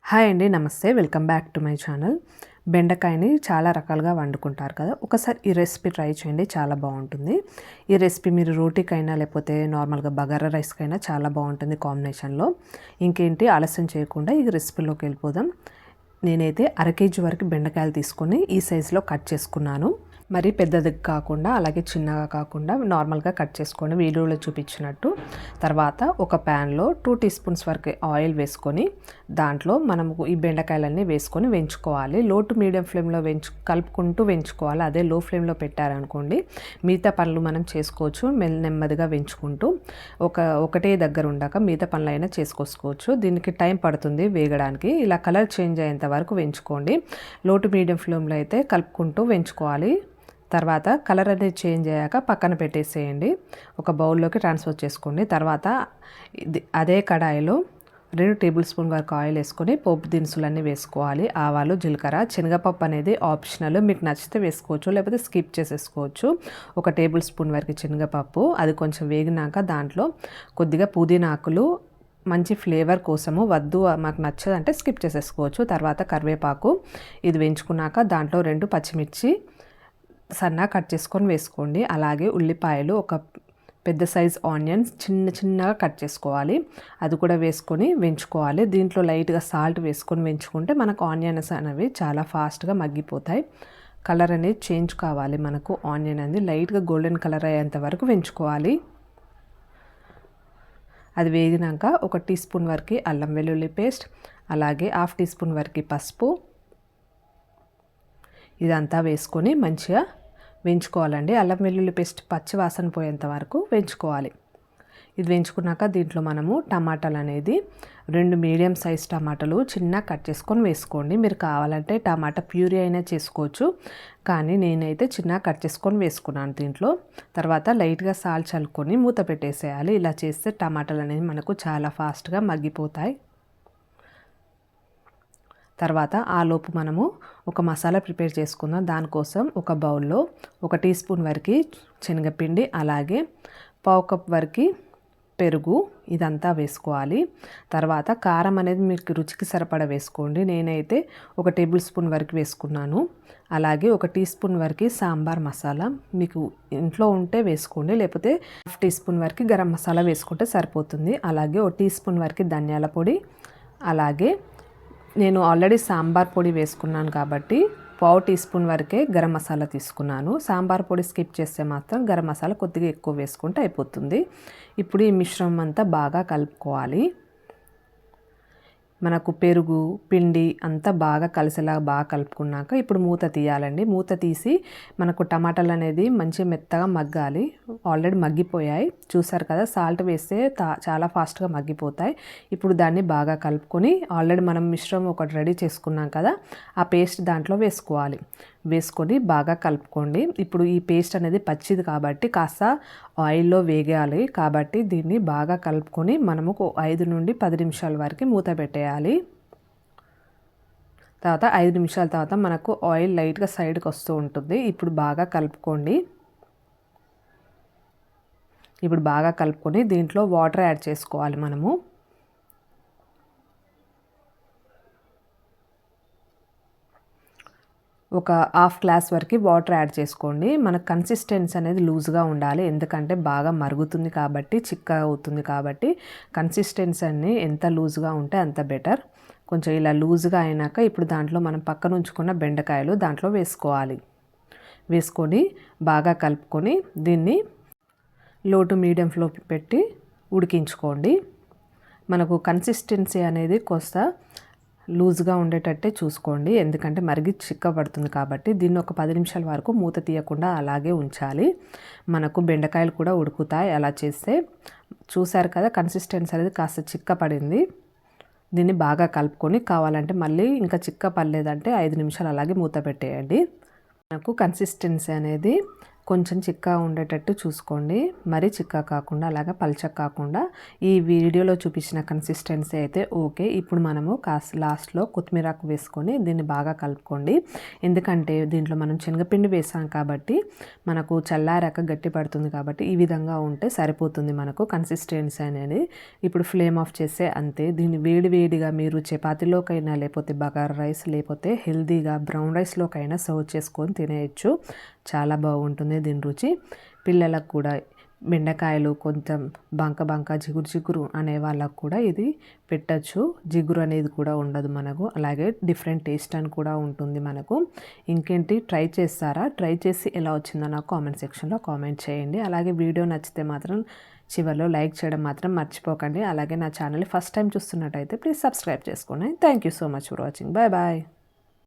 Hi అండి, నమస్తే. Welcome back to my channel. బెండకాయని చాలా రకాలుగా వండుకుంటారు కదా. ఒకసారి ఈ రెసిపీ ట్రై చేయండి, చాలా బాగుంటుంది. ఈ రెసిపీ మీరు రోటీకైనా లేకపోతే నార్మల్గా బగారా రైస్కైనా చాలా బాగుంటుంది కాంబినేషన్లో. ఇంకేంటి ఆలస్యం చేయకుండా ఈ రెసిపీలోకి వెళ్ళిపోదాం. నేనైతే అర కేజీ వరకు బెండకాయలు తీసుకొని ఈ సైజులో కట్ చేసుకున్నాను. మరి పెద్దది కాకుండా అలాగే చిన్నగా కాకుండా నార్మల్గా కట్ చేసుకోండి, వీడియోలో చూపించినట్టు. తర్వాత ఒక ప్యాన్లో 2 టీ స్పూన్స్ వరకు ఆయిల్ వేసుకొని దాంట్లో మనము ఈ బెండకాయలన్నీ వేసుకొని వేయించుకోవాలి. లో టు మీడియం ఫ్లేమ్లో కలుపుకుంటూ వేయించుకోవాలి. అదే లో ఫ్లేమ్లో పెట్టారనుకోండి మిగతా పనులు మనం చేసుకోవచ్చు, నెమ్మదిగా వేయించుకుంటూ ఒకటే దగ్గర ఉండక మిగతా పనులైనా చేసుకోవచ్చు. దీనికి టైం పడుతుంది వేగడానికి. ఇలా కలర్ చేంజ్ అయ్యేంత వరకు వేయించుకోండి. లో టు మీడియం ఫ్లేమ్లో అయితే కలుపుకుంటూ వేయించుకోవాలి. తర్వాత కలర్ అనేది చేంజ్ అయ్యాక పక్కన పెట్టేసేయండి, ఒక బౌల్లోకి ట్రాన్స్ఫర్ చేసుకోండి. తర్వాత అదే కడాయిలో 2 టేబుల్ స్పూన్ వరకు ఆయిల్ వేసుకొని పోపు దినుసులన్నీ వేసుకోవాలి. ఆవాలు, జీలకర్ర, శనగపప్పు అనేది ఆప్షనల్, మీకు నచ్చితే వేసుకోవచ్చు లేకపోతే స్కిప్ చేసేసుకోవచ్చు. 1 టేబుల్ స్పూన్ వరకు శనగపప్పు, అది కొంచెం వేగినాక దాంట్లో కొద్దిగా పుదీనా ఆకులు, మంచి ఫ్లేవర్ కోసము, వద్దు మాకు నచ్చదంటే స్కిప్ చేసేసుకోవచ్చు. తర్వాత కరివేపాకు, ఇది వేయించుకున్నాక దాంట్లో 2 పచ్చిమిర్చి సన్నగా కట్ చేసుకొని వేసుకోండి. అలాగే ఉల్లిపాయలు, ఒక పెద్ద సైజ్ ఆనియన్స్ చిన్నగా కట్ చేసుకోవాలి, అది కూడా వేసుకొని వేయించుకోవాలి. దీంట్లో లైట్గా సాల్ట్ వేసుకొని వేయించుకుంటే మనకు ఆనియన్స్ అనేవి చాలా ఫాస్ట్గా మగ్గిపోతాయి. కలర్ అనేది చేంజ్ కావాలి, మనకు ఆనియన్ అనేది లైట్గా గోల్డెన్ కలర్ అయ్యేంత వరకు వేయించుకోవాలి. అది వేగినాక 1 టీ స్పూన్ వరకు అల్లం వెల్లుల్లి పేస్ట్, అలాగే 1/2 టీ స్పూన్ వరకు పసుపు, ఇదంతా వేసుకొని మంచిగా వేయించుకోవాలండి. అల్లం వెల్లుల్లి పేస్ట్ పచ్చి వాసన పోయేంత వరకు వేయించుకోవాలి. ఇది వేయించుకున్నాక దీంట్లో మనము టమాటాలు అనేది 2 మీడియం సైజ్ టమాటాలు చిన్న కట్ చేసుకొని వేసుకోండి. మీరు కావాలంటే టమాటా ప్యూరీ అయినా చేసుకోవచ్చు, కానీ నేనైతే చిన్న కట్ చేసుకొని వేసుకున్నాను దీంట్లో. తర్వాత లైట్గా సాల్ట్ చల్లుకొని మూత పెట్టేసేయాలి. ఇలా చేస్తే టమాటాలు అనేవి మనకు చాలా ఫాస్ట్గా మగ్గిపోతాయి. తర్వాత ఆలోపు మనము ఒక మసాలా ప్రిపేర్ చేసుకుందాం. దానికోసం ఒక బౌల్లో 1 టీ స్పూన్ వరకు శనగపిండి, అలాగే 1/2 కప్ వరకు పెరుగు, ఇదంతా వేసుకోవాలి. తర్వాత కారం అనేది మీకు రుచికి సరిపడా వేసుకోండి. నేనైతే 1 టేబుల్ స్పూన్ వరకు వేసుకున్నాను. అలాగే 1 టీ స్పూన్ వరకు సాంబార్ మసాలా, మీకు ఇంట్లో ఉంటే వేసుకోండి, లేకపోతే 1/2 టీ స్పూన్ వరకు గరం మసాలా వేసుకుంటే సరిపోతుంది. అలాగే 1 టీ స్పూన్ వరకు ధనియాల పొడి, అలాగే నేను ఆల్రెడీ సాంబార్ పొడి వేసుకున్నాను కాబట్టి 1/2 టీ స్పూన్ వరకే గరం మసాలా తీసుకున్నాను. సాంబార్ పొడి స్కిప్ చేస్తే మాత్రం గరం మసాలా కొద్దిగా ఎక్కువ వేసుకుంటే అయిపోతుంది. ఇప్పుడు ఈ మిశ్రమం అంతా బాగా కలుపుకోవాలి. మనకు పెరుగు, పిండి అంతా బాగా కలిసేలా బాగా కలుపుకున్నాక ఇప్పుడు మూత తీయాలండి. మూత తీసి మనకు టమాటాలు అనేది మంచిగా మెత్తగా మగ్గాలి. ఆల్రెడీ మగ్గిపోయాయి, చూసారు కదా. సాల్ట్ వేస్తే చాలా ఫాస్ట్గా మగ్గిపోతాయి. ఇప్పుడు దాన్ని బాగా కలుపుకొని ఆల్రెడీ మనం మిశ్రమం ఒకటి రెడీ చేసుకున్నాం కదా, ఆ పేస్ట్ దాంట్లో వేసుకొని బాగా కలుపుకోండి. ఇప్పుడు ఈ పేస్ట్ అనేది పచ్చిది కాబట్టి కాస్త ఆయిల్లో వేగాలి, కాబట్టి దీన్ని బాగా కలుపుకొని మనము 5 నుండి 10 నిమిషాల వరకు మూత పెట్టేయాలి. తర్వాత 5 నిమిషాల తర్వాత మనకు ఆయిల్ లైట్గా సైడ్కి వస్తూ ఉంటుంది. ఇప్పుడు బాగా కలుపుకోండి. ఇప్పుడు బాగా కలుపుకొని దీంట్లో వాటర్ యాడ్ చేసుకోవాలి. మనము ఒక 1/2 గ్లాస్ వరకు వాటర్ యాడ్ చేసుకోండి. మన కన్సిస్టెన్సీ అనేది లూజ్గా ఉండాలి, ఎందుకంటే బాగా మరుగుతుంది కాబట్టి, చిక్కగా అవుతుంది కాబట్టి కన్సిస్టెన్సీ అన్ని ఎంత లూజ్గా ఉంటే అంత బెటర్. కొంచెం ఇలా లూజ్గా అయినాక ఇప్పుడు దాంట్లో మనం పక్కన ఉంచుకున్న బెండకాయలు దాంట్లో వేసుకొని బాగా కలుపుకొని దీన్ని లో టు మీడియం ఫ్లో పెట్టి ఉడికించుకోండి. మనకు కన్సిస్టెన్సీ అనేది కొంత లూజ్గా ఉండేటట్టే చూసుకోండి, ఎందుకంటే మరిగి చిక్కబడుతుంది కాబట్టి. దీన్ని ఒక 10 నిమిషాల వరకు మూత తీయకుండా అలాగే ఉంచాలి. మనకు బెండకాయలు కూడా ఉడుకుతాయి అలా చేస్తే. చూసారు కదా, కన్సిస్టెన్సీ అనేది కాస్త చిక్కపడింది. దీన్ని బాగా కలుపుకొని కావాలంటే మళ్ళీ ఇంకా చిక్క పడలేదంటే 5 నిమిషాలు అలాగే మూత పెట్టేయండి. మనకు కన్సిస్టెన్సీ అనేది కొంచెం చిక్కగా ఉండేటట్టు చూసుకోండి, మరీ చిక్కగా కాకుండా అలాగా పల్చగా కాకుండా ఈ వీడియోలో చూపించిన కన్సిస్టెన్సీ అయితే ఓకే. ఇప్పుడు మనము లాస్ట్లో కొత్తిమీరాకు వేసుకొని దీన్ని బాగా కలుపుకోండి. ఎందుకంటే దీంట్లో మనం శనగపిండి వేసాం కాబట్టి మనకు చల్లారాక గట్టి పడుతుంది కాబట్టి ఈ విధంగా ఉంటే సరిపోతుంది మనకు కన్సిస్టెన్సీ అనేది. ఇప్పుడు ఫ్లేమ్ ఆఫ్ చేసే అంతే. దీన్ని వేడివేడిగా మీరు చపాతీలోకైనా లేకపోతే బగారా రైస్ లేకపోతే హెల్తీగా బ్రౌన్ రైస్లోకైనా సర్వ్ చేసుకొని తినేయచ్చు. చాలా బాగుంటుంది దీని రుచి. పిల్లలకు కూడా బెండకాయలు కొంచెం బంక జిగురు అనే వాళ్ళకు కూడా ఇది పెట్టచ్చు. జిగురు అనేది కూడా ఉండదు మనకు. అలాగే డిఫరెంట్ టేస్ట్ అని కూడా ఉంటుంది మనకు. ఇంకేంటి, ట్రై చేస్తారా? ట్రై చేసి ఎలా వచ్చిందో నాకు కామెంట్ సెక్షన్లో కామెంట్ చేయండి. అలాగే వీడియో నచ్చితే మాత్రం చివరిలో లైక్ చేయడం మాత్రం మర్చిపోకండి. అలాగే నా ఛానల్ని ఫస్ట్ టైం చూస్తున్నట్టయితే ప్లీజ్ సబ్స్క్రైబ్ చేసుకోండి. Thank you so much for watching. Bye bye.